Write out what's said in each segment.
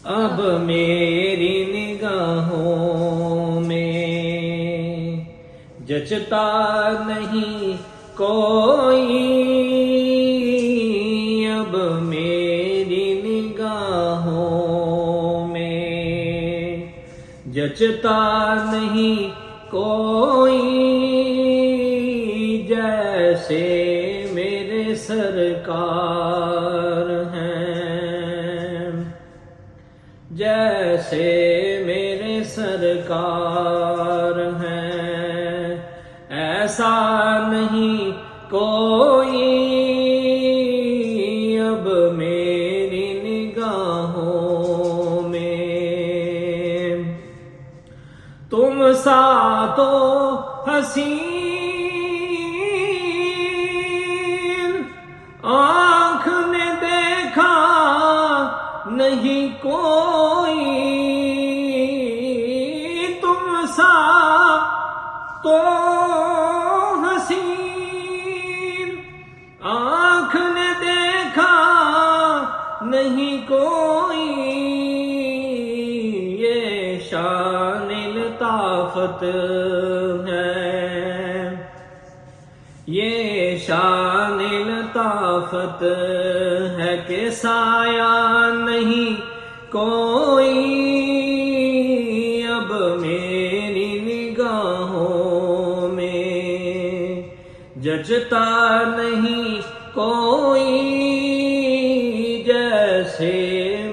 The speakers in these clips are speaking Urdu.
اب میری نگاہوں میں جچتا نہیں کوئی، اب میری نگاہوں میں جچتا نہیں کوئی، جیسے میرے سرکار ہیں، جیسے میرے سرکار ہیں، ایسا نہیں کوئی، اب میری نگاہوں میں تم سا تو حسین آنکھ نے دیکھا نہیں کوئی، تم سا تو حسین آنکھ نے دیکھا نہیں کوئی، یہ شان لطافت ہے، یہ شان لطافت ہے کہ سایہ نہیں کوئی، اب میری نگاہوں میں جچتا نہیں کوئی، جیسے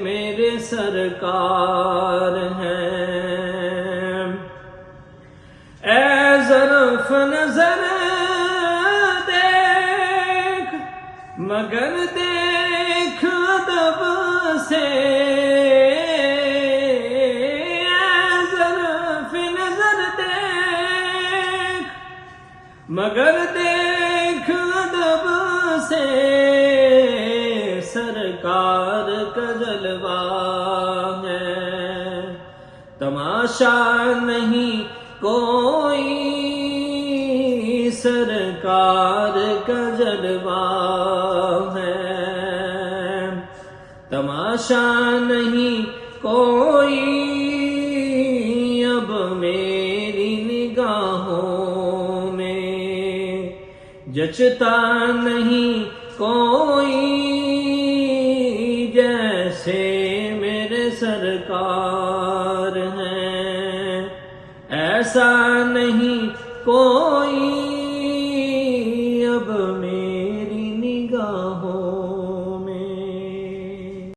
میرے سرکار ہیں۔ اے ظرف نظر دیکھ مگر دیکھ ادب سے، اے ظرف نظر دیکھ مگر دیکھ ادب سے، سرکار کا جلوہ ہے تماشا نہیں کوئی، سرکار کا جلوہ ہے تماشا نہیں کوئی، اب میری نگاہوں میں جچتا نہیں کوئی، جیسے میرے سرکار ہیں، ایسا نہیں کوئی۔